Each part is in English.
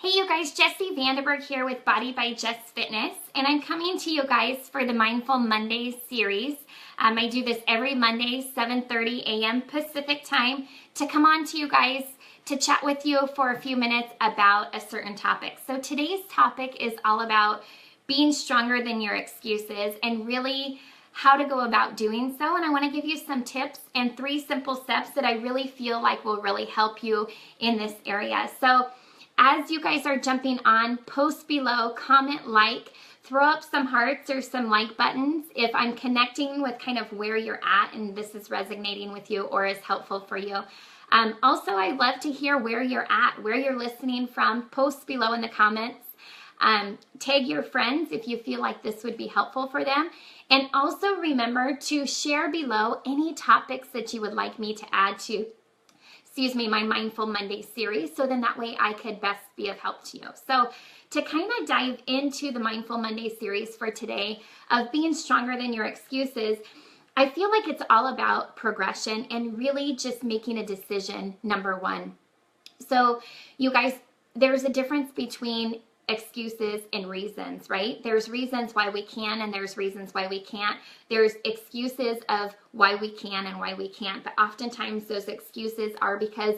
Hey you guys, Jessie Vandenberg here with Body by Jess Fitness, and I'm coming to you guys for the Mindful Mondays series. I do this every Monday, 7:30 a.m. Pacific time, to come on to you guys to chat with you for a few minutes about a certain topic. So today's topic is all about being stronger than your excuses and really how to go about doing so. And I want to give you some tips and 3 simple steps that I really feel like will really help you in this area. So as you guys are jumping on, post below, comment, like, throw up some hearts or some like buttons if I'm connecting with kind of where you're at and this is resonating with you or is helpful for you. Also, I'd love to hear where you're at, where you're listening from. Post below in the comments. Tag your friends if you feel like this would be helpful for them. And also remember to share below any topics that you would like me to add to my Mindful Monday series, so then that way I could best be of help to you. So to kind of dive into the Mindful Monday series for today of being stronger than your excuses, I feel like it's all about progression and really just making a decision, number one. So you guys, there's a difference between excuses and reasons, right? There's reasons why we can and there's reasons why we can't. There's excuses of why we can and why we can't, but oftentimes those excuses are because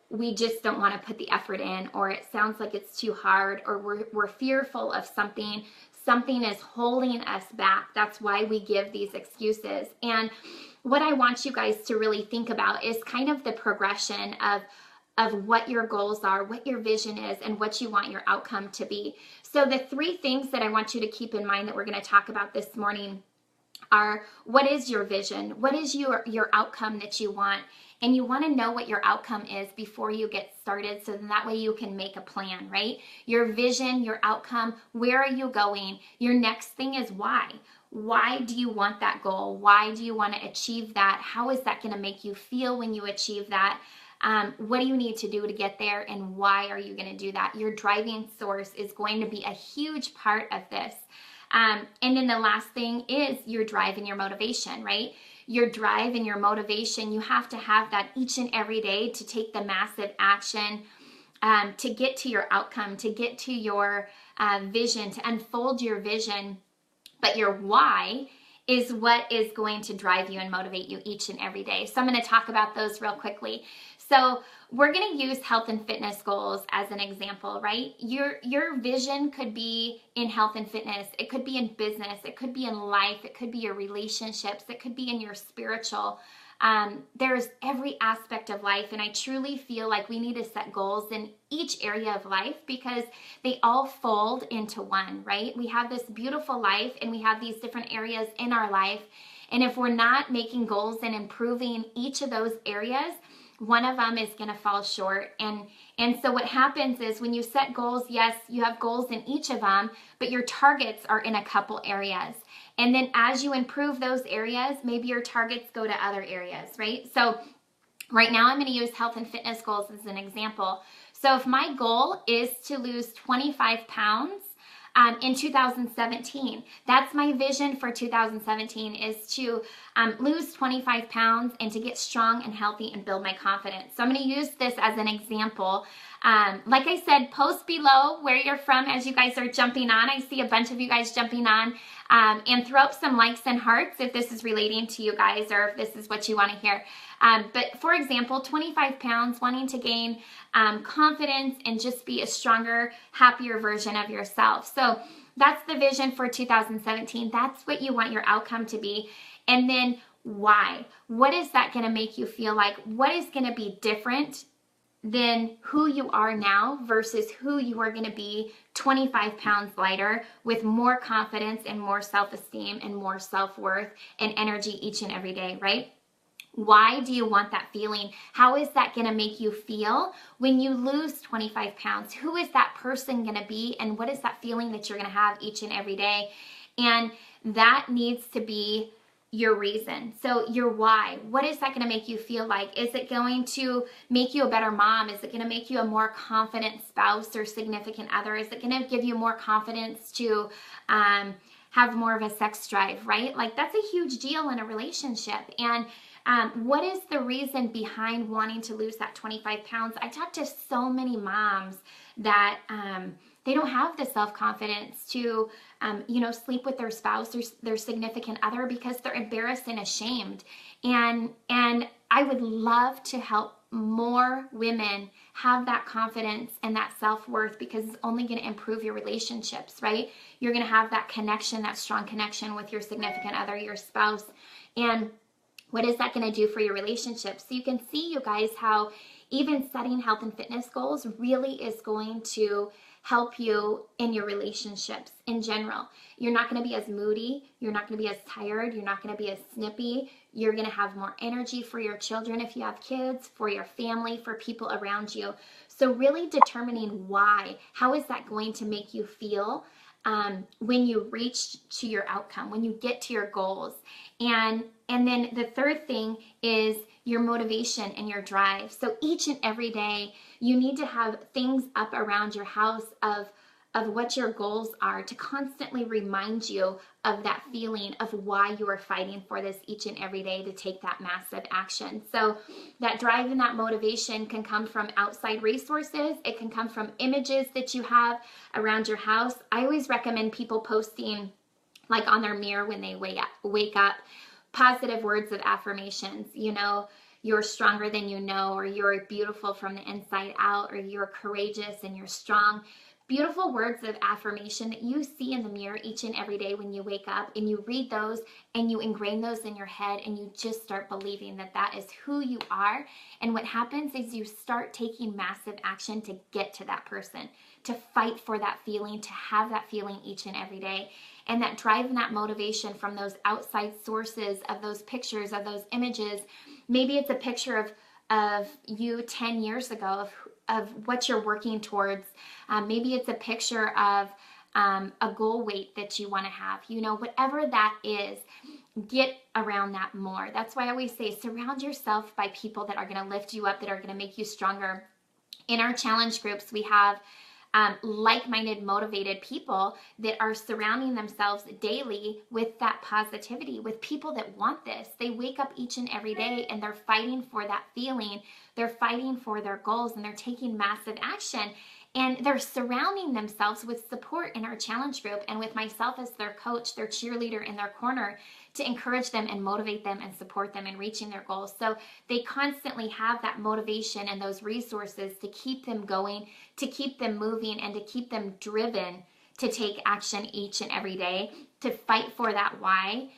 we just don't want to put the effort in, or it sounds like it's too hard, or we're fearful of something. Something is holding us back. That's why we give these excuses. And what I want you guys to really think about is kind of the progression of what your goals are, what your vision is, and what you want your outcome to be. So the 3 things that I want you to keep in mind that we're going to talk about this morning are: what is your vision? What is your outcome that you want? And you want to know what your outcome is before you get started, so then that way you can make a plan, right? Your vision, your outcome, where are you going? Your next thing is why. Why do you want that goal? Why do you want to achieve that? How is that going to make you feel when you achieve that? What do you need to do to get there, and why are you going to do that? Your driving source is going to be a huge part of this. And then the last thing is your drive and your motivation, right? Your drive and your motivation, you have to have that each and every day to take the massive action to get to your outcome, to get to your vision, to unfold your vision. But your why is what is going to drive you and motivate you each and every day. So I'm going to talk about those real quickly. So we're going to use health and fitness goals as an example, right? Your vision could be in health and fitness. It could be in business. It could be in life. It could be your relationships. It could be in your spiritual. There's every aspect of life, and I truly feel like we need to set goals in each area of life because they all fold into one, right? We have this beautiful life and we have these different areas in our life, and if we're not making goals and improving each of those areas, one of them is going to fall short. And so what happens is when you set goals, yes, you have goals in each of them, but your targets are in a couple areas. And then as you improve those areas, maybe your targets go to other areas, right? So right now I'm going to use health and fitness goals as an example. So if my goal is to lose 25 pounds in 2017, that's my vision for 2017, is to lose 25 pounds and to get strong and healthy and build my confidence. So I'm going to use this as an example. Like I said, post below where you're from as you guys are jumping on. I see a bunch of you guys jumping on, and throw up some likes and hearts if this is relating to you guys or if this is what you want to hear. But for example, 25 pounds, wanting to gain confidence and just be a stronger, happier version of yourself. So that's the vision for 2017. That's what you want your outcome to be. And then why? What is that going to make you feel like? What is going to be different than who you are now versus who you are going to be 25 pounds lighter with more confidence and more self-esteem and more self-worth and energy each and every day, right? Why do you want that feeling? How is that going to make you feel when you lose 25 pounds? Who is that person going to be, and what is that feeling that you're going to have each and every day? And that needs to be your reason. So your why. What is that going to make you feel like? Is it going to make you a better mom? Is it going to make you a more confident spouse or significant other? Is it going to give you more confidence to have more of a sex drive, right? Like that's a huge deal in a relationship. And What is the reason behind wanting to lose that 25 pounds? I talk to so many moms that they don't have the self-confidence to, sleep with their spouse or their significant other because they're embarrassed and ashamed. And I would love to help more women have that confidence and that self-worth, because it's only going to improve your relationships, right? You're going to have that connection, that strong connection with your significant other, your spouse. And what is that going to do for your relationships? So you can see, you guys, how even setting health and fitness goals really is going to help you in your relationships in general. You're not going to be as moody. You're not going to be as tired. You're not going to be as snippy. You're going to have more energy for your children if you have kids, for your family, for people around you. So really determining why. How is that going to make you feel when you reach to your outcome, when you get to your goals? And then the third thing is your motivation and your drive. So each and every day, you need to have things up around your house of what your goals are, to constantly remind you of that feeling of why you are fighting for this each and every day to take that massive action. So that drive and that motivation can come from outside resources. It can come from images that you have around your house. I always recommend people posting, like on their mirror when they wake up, positive words of affirmations. You're stronger than you know, or you're beautiful from the inside out, or you're courageous and you're strong. Beautiful words of affirmation that you see in the mirror each and every day when you wake up, and you read those and you ingrain those in your head, and you just start believing that that is who you are. And what happens is you start taking massive action to get to that person, to fight for that feeling, to have that feeling each and every day. And that drive and that motivation from those outside sources, of those pictures, of those images. Maybe it's a picture of you 10 years ago, of what you're working towards. Maybe it's a picture of a goal weight that you want to have. Whatever that is, get around that more. That's why I always say, surround yourself by people that are going to lift you up, that are going to make you stronger. In our challenge groups, we have like-minded, motivated people that are surrounding themselves daily with that positivity, with people that want this. They wake up each and every day and they're fighting for that feeling. They're fighting for their goals, and they're taking massive action. And they're surrounding themselves with support in our challenge group, and with myself as their coach, their cheerleader in their corner, to encourage them and motivate them and support them in reaching their goals. So they constantly have that motivation and those resources to keep them going, to keep them moving, and to keep them driven to take action each and every day, to fight for that why,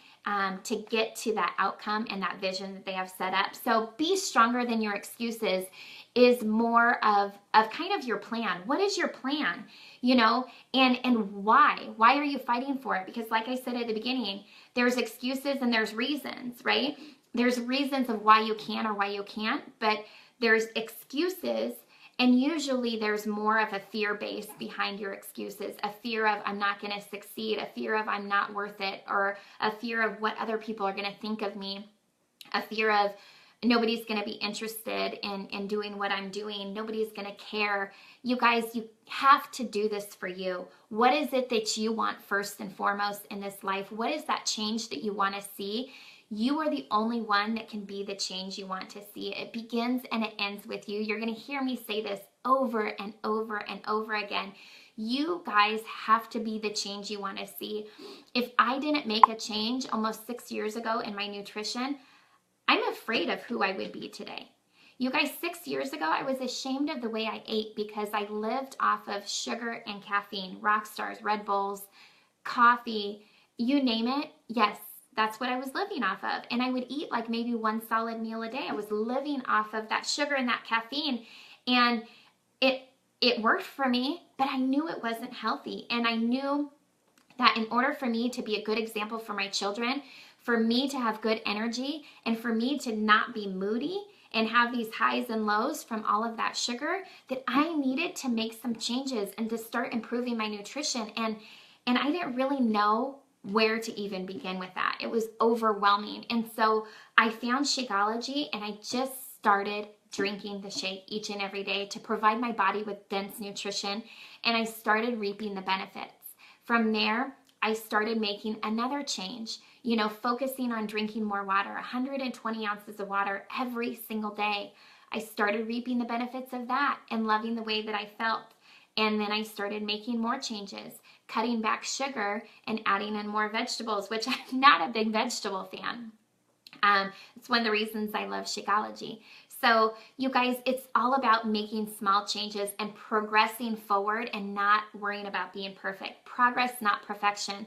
to get to that outcome and that vision that they have set up. So be stronger than your excuses is more of kind of your plan. What is your plan? And why? Why are you fighting for it? Because like I said at the beginning, there's excuses and there's reasons, right? There's reasons of why you can or why you can't, but there's excuses. And usually there's more of a fear base behind your excuses, a fear of I'm not going to succeed, a fear of I'm not worth it, or a fear of what other people are going to think of me, a fear of nobody's going to be interested in doing what I'm doing. Nobody's going to care. You guys, you have to do this for you. What is it that you want first and foremost in this life? What is that change that you want to see? You are the only one that can be the change you want to see. It begins and it ends with you. You're going to hear me say this over and over and over again. You guys have to be the change you want to see. If I didn't make a change almost 6 years ago in my nutrition, I'm afraid of who I would be today. You guys, 6 years ago, I was ashamed of the way I ate because I lived off of sugar and caffeine, Rockstars, Red Bulls, coffee, you name it. Yes, that's what I was living off of. And I would eat like maybe one solid meal a day. I was living off of that sugar and that caffeine. And it worked for me, but I knew it wasn't healthy. And I knew that in order for me to be a good example for my children, for me to have good energy, and for me to not be moody and have these highs and lows from all of that sugar, that I needed to make some changes and to start improving my nutrition. And I didn't really know where to even begin with that. It was overwhelming. And so I found Shakeology, and I just started drinking the shake each and every day to provide my body with dense nutrition. And I started reaping the benefits. From there, I started making another change. focusing on drinking more water, 120 ounces of water every single day. I started reaping the benefits of that and loving the way that I felt. And then I started making more changes, cutting back sugar and adding in more vegetables, which I'm not a big vegetable fan. It's one of the reasons I love Shakeology. So you guys, it's all about making small changes and progressing forward and not worrying about being perfect. Progress, not perfection.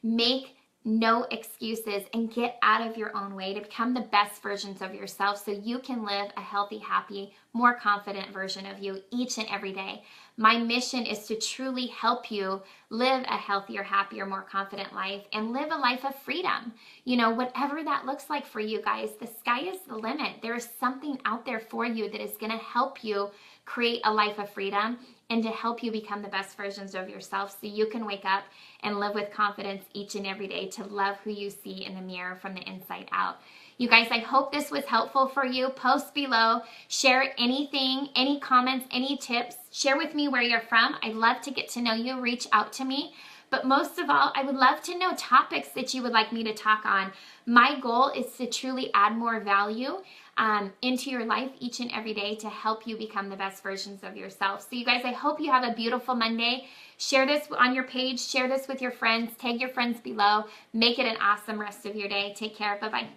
Make no excuses and get out of your own way to become the best versions of yourself so you can live a healthy, happy, more confident version of you each and every day. My mission is to truly help you live a healthier, happier, more confident life and live a life of freedom. Whatever that looks like for you guys, the sky is the limit. There is something out there for you that is going to help you create a life of freedom and to help you become the best versions of yourself so you can wake up and live with confidence each and every day to love who you see in the mirror from the inside out. You guys, I hope this was helpful for you. Post below, share anything, any comments, any tips. Share with me where you're from. I'd love to get to know you. Reach out to me. But most of all, I would love to know topics that you would like me to talk on. My goal is to truly add more value into your life each and every day to help you become the best versions of yourself. So you guys, I hope you have a beautiful Monday. Share this on your page. Share this with your friends. Tag your friends below. Make it an awesome rest of your day. Take care. Bye-bye.